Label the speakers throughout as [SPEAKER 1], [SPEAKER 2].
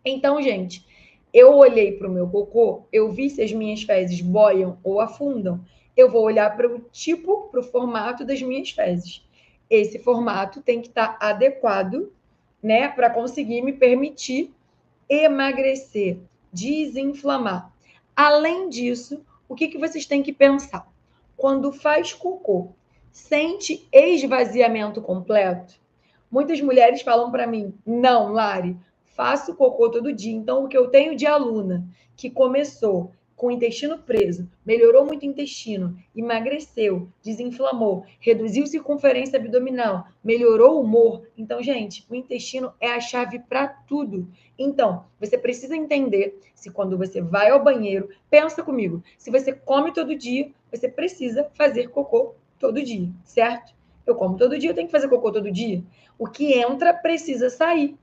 [SPEAKER 1] Então, gente, eu olhei para o meu cocô, eu vi se as minhas fezes boiam ou afundam. Eu vou olhar para o tipo, para o formato das minhas fezes. Esse formato tem que estar adequado, né, para conseguir me permitir emagrecer, desinflamar. Além disso, o que vocês têm que pensar? Quando faz cocô, sente esvaziamento completo? Muitas mulheres falam para mim: não, Lari, faço cocô todo dia. Então, o que eu tenho de aluna que começou com o intestino preso, melhorou muito o intestino, emagreceu, desinflamou, reduziu circunferência abdominal, melhorou o humor. Então, gente, o intestino é a chave para tudo. Então, você precisa entender se quando você vai ao banheiro, pensa comigo, se você come todo dia, você precisa fazer cocô todo dia, certo? Eu como todo dia, eu tenho que fazer cocô todo dia. O que entra precisa sair.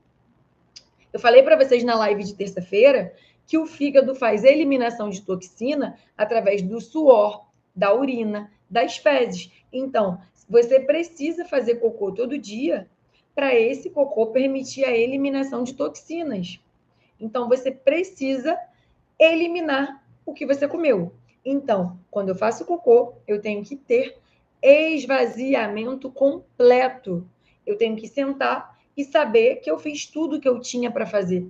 [SPEAKER 1] Eu falei para vocês na live de terça-feira que o fígado faz eliminação de toxina através do suor, da urina, das fezes. Então, você precisa fazer cocô todo dia para esse cocô permitir a eliminação de toxinas. Então, você precisa eliminar o que você comeu. Então, quando eu faço cocô, eu tenho que ter esvaziamento completo. Eu tenho que sentar e saber que eu fiz tudo que eu tinha para fazer.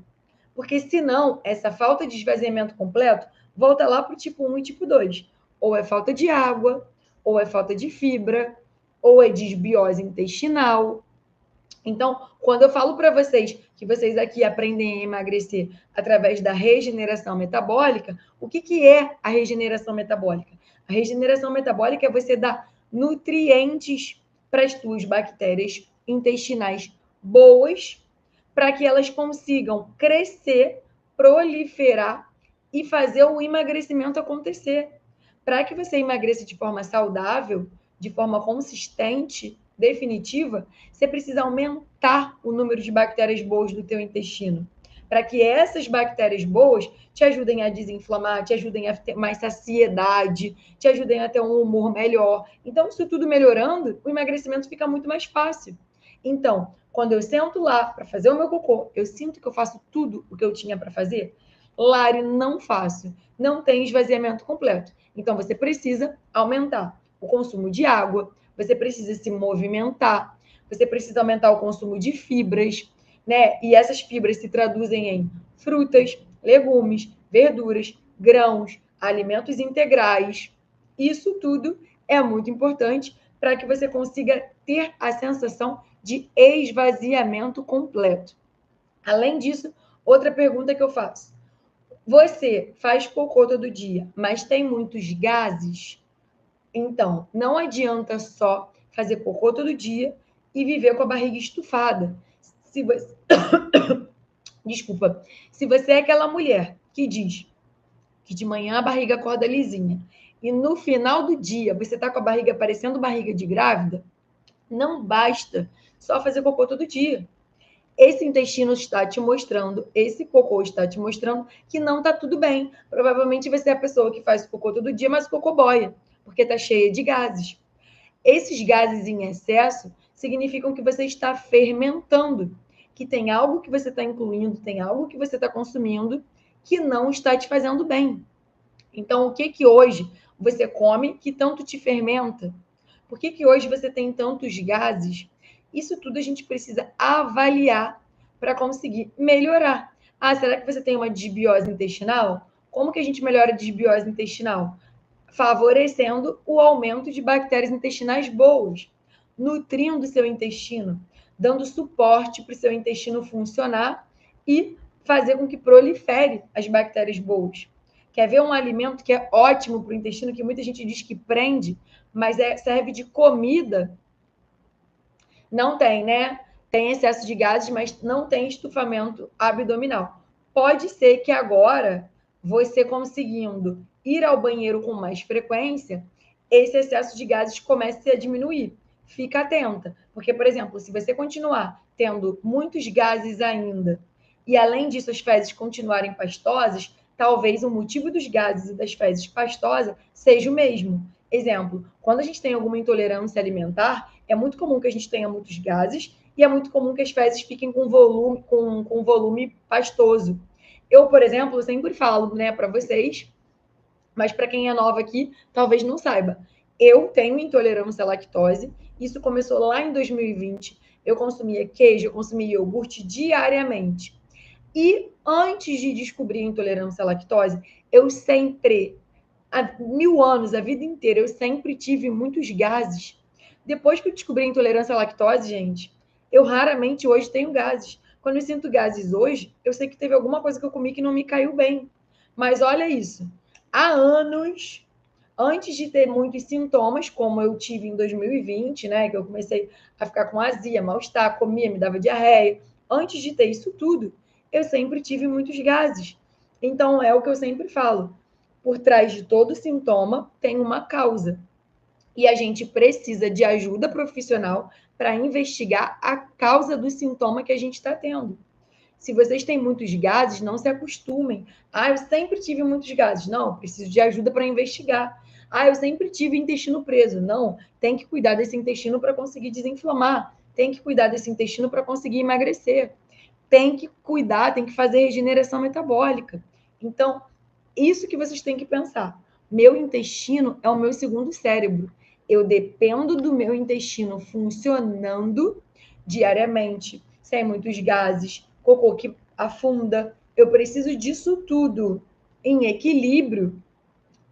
[SPEAKER 1] Porque senão, essa falta de esvaziamento completo volta lá para o tipo 1 e tipo 2. Ou é falta de água, ou é falta de fibra, ou é desbiose intestinal. Então, quando eu falo para vocês que vocês aqui aprendem a emagrecer através da regeneração metabólica, o que é a regeneração metabólica? A regeneração metabólica é você dar nutrientes para as tuas bactérias intestinais boas, para que elas consigam crescer, proliferar e fazer o emagrecimento acontecer. Para que você emagreça de forma saudável, de forma consistente, definitiva, você precisa aumentar o número de bactérias boas do teu intestino, para que essas bactérias boas te ajudem a desinflamar, te ajudem a ter mais saciedade, te ajudem a ter um humor melhor. Então, isso tudo melhorando, o emagrecimento fica muito mais fácil. Então, quando eu sento lá para fazer o meu cocô, eu sinto que eu faço tudo o que eu tinha para fazer. Lari, não faço. Não tem esvaziamento completo. Então, você precisa aumentar o consumo de água, você precisa se movimentar, você precisa aumentar o consumo de fibras, né? E essas fibras se traduzem em frutas, legumes, verduras, grãos, alimentos integrais. Isso tudo é muito importante para que você consiga ter a sensação de esvaziamento completo. Além disso, outra pergunta que eu faço: você faz cocô todo dia, mas tem muitos gases? Então, não adianta só fazer cocô todo dia e viver com a barriga estufada. Se você... Desculpa. Se você é aquela mulher que diz que de manhã a barriga acorda lisinha e no final do dia você está com a barriga parecendo barriga de grávida, não basta só fazer cocô todo dia. Esse intestino está te mostrando, esse cocô está te mostrando que não está tudo bem. Provavelmente você é a pessoa que faz cocô todo dia, mas o cocô boia, porque está cheia de gases. Esses gases em excesso significam que você está fermentando, que tem algo que você está incluindo, tem algo que você está consumindo que não está te fazendo bem. Então, o que que hoje você come que tanto te fermenta? Por que que hoje você tem tantos gases? Isso tudo a gente precisa avaliar para conseguir melhorar. Ah, será que você tem uma desbiose intestinal? Como que a gente melhora a desbiose intestinal? Favorecendo o aumento de bactérias intestinais boas, nutrindo seu intestino, dando suporte para o seu intestino funcionar e fazer com que prolifere as bactérias boas. Quer ver um alimento que é ótimo para o intestino, que muita gente diz que prende, mas serve de comida? Não tem, né? Tem excesso de gases, mas não tem estufamento abdominal. Pode ser que agora, você conseguindo ir ao banheiro com mais frequência, esse excesso de gases comece a diminuir. Fica atenta, porque, por exemplo, se você continuar tendo muitos gases ainda, e além disso as fezes continuarem pastosas, talvez o motivo dos gases e das fezes pastosas seja o mesmo. Exemplo, quando a gente tem alguma intolerância alimentar, é muito comum que a gente tenha muitos gases e é muito comum que as fezes fiquem com volume pastoso. Eu, por exemplo, sempre falo, né, para vocês, mas para quem é nova aqui, talvez não saiba. Eu tenho intolerância à lactose. Isso começou lá em 2020. Eu consumia queijo, eu consumia iogurte diariamente. E antes de descobrir a intolerância à lactose, eu sempre, há 1000 anos, a vida inteira, eu sempre tive muitos gases. Depois que eu descobri a intolerância à lactose, gente, eu raramente hoje tenho gases. Quando eu sinto gases hoje, eu sei que teve alguma coisa que eu comi que não me caiu bem. Mas olha isso, há anos, antes de ter muitos sintomas, como eu tive em 2020, né, que eu comecei a ficar com azia, mal-estar, comia, me dava diarreia, antes de ter isso tudo, eu sempre tive muitos gases. Então, é o que eu sempre falo, por trás de todo sintoma tem uma causa. E a gente precisa de ajuda profissional para investigar a causa do sintoma que a gente está tendo. Se vocês têm muitos gases, não se acostumem. Ah, eu sempre tive muitos gases. Não, preciso de ajuda para investigar. Ah, eu sempre tive intestino preso. Não, tem que cuidar desse intestino para conseguir desinflamar. Tem que cuidar desse intestino para conseguir emagrecer. Tem que cuidar, tem que fazer regeneração metabólica. Então, isso que vocês têm que pensar. Meu intestino é o meu segundo cérebro. Eu dependo do meu intestino funcionando diariamente, sem muitos gases, cocô que afunda. Eu preciso disso tudo em equilíbrio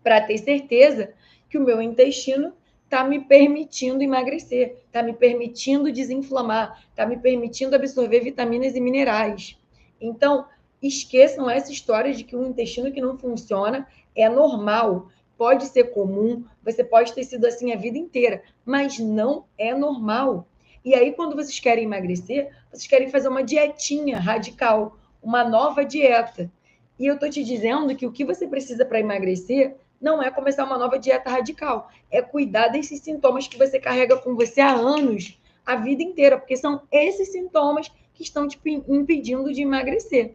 [SPEAKER 1] para ter certeza que o meu intestino está me permitindo emagrecer, está me permitindo desinflamar, está me permitindo absorver vitaminas e minerais. Então, esqueçam essa história de que um intestino que não funciona é normal. Pode ser comum, você pode ter sido assim a vida inteira, mas não é normal. E aí, quando vocês querem emagrecer, vocês querem fazer uma dietinha radical, uma nova dieta. E eu estou te dizendo que o que você precisa para emagrecer não é começar uma nova dieta radical, é cuidar desses sintomas que você carrega com você há anos, a vida inteira, porque são esses sintomas que estão te impedindo de emagrecer.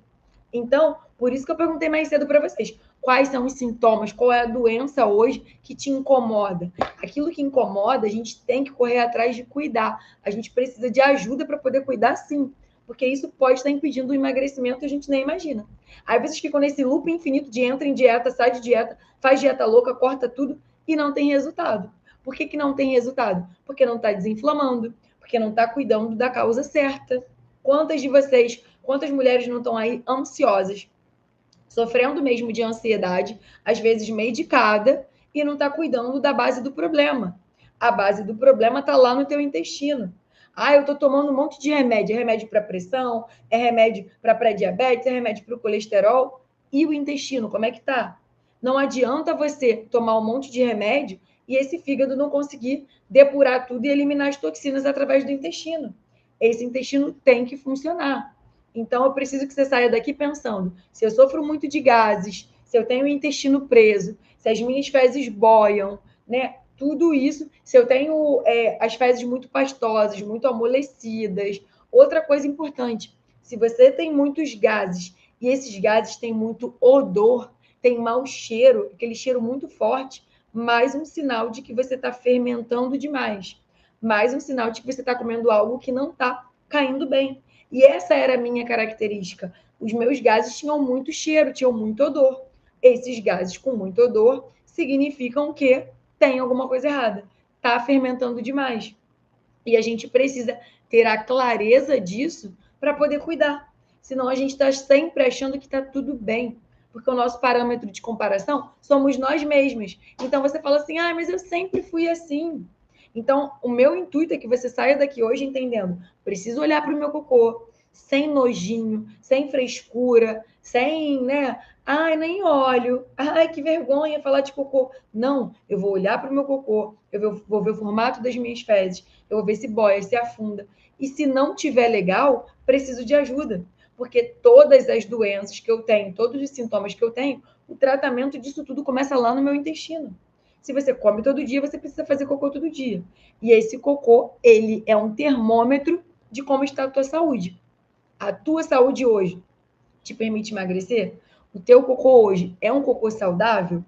[SPEAKER 1] Então, por isso que eu perguntei mais cedo para vocês, quais são os sintomas, qual é a doença hoje que te incomoda? Aquilo que incomoda, a gente tem que correr atrás de cuidar. A gente precisa de ajuda para poder cuidar, sim, porque isso pode estar impedindo o emagrecimento e a gente nem imagina. Aí vocês ficam nesse loop infinito de entra em dieta, sai de dieta, faz dieta louca, corta tudo e não tem resultado. Por que, que não tem resultado? Porque não está desinflamando, porque não está cuidando da causa certa. Quantas de vocês, quantas mulheres não estão aí ansiosas, sofrendo mesmo de ansiedade, às vezes medicada, e não está cuidando da base do problema? A base do problema está lá no teu intestino. Ah, eu estou tomando um monte de remédio. É remédio para pressão, é remédio para pré-diabetes, é remédio para o colesterol. E o intestino, como é que tá? Não adianta você tomar um monte de remédio e esse fígado não conseguir depurar tudo e eliminar as toxinas através do intestino. Esse intestino tem que funcionar. Então, eu preciso que você saia daqui pensando: se eu sofro muito de gases, se eu tenho o intestino preso, se as minhas fezes boiam, né? Tudo isso, se eu tenho as fezes muito pastosas, muito amolecidas. Outra coisa importante: se você tem muitos gases e esses gases têm muito odor, tem mau cheiro, aquele cheiro muito forte, mais um sinal de que você está fermentando demais, mais um sinal de que você está comendo algo que não está caindo bem. E essa era a minha característica. Os meus gases tinham muito cheiro, tinham muito odor. Esses gases com muito odor significam que tem alguma coisa errada. Está fermentando demais. E a gente precisa ter a clareza disso para poder cuidar. Senão a gente está sempre achando que está tudo bem. Porque o nosso parâmetro de comparação somos nós mesmos. Então você fala assim: ah, mas eu sempre fui assim. Então, o meu intuito é que você saia daqui hoje entendendo: preciso olhar para o meu cocô, sem nojinho, sem frescura, sem, né? Ai, nem olho. Ai, que vergonha falar de cocô. Não, eu vou olhar para o meu cocô, eu vou ver o formato das minhas fezes, eu vou ver se boia, se afunda. E se não tiver legal, preciso de ajuda. Porque todas as doenças que eu tenho, todos os sintomas que eu tenho, o tratamento disso tudo começa lá no meu intestino. Se você come todo dia, você precisa fazer cocô todo dia. E esse cocô, ele é um termômetro de como está a tua saúde. A tua saúde hoje te permite emagrecer? O teu cocô hoje é um cocô saudável?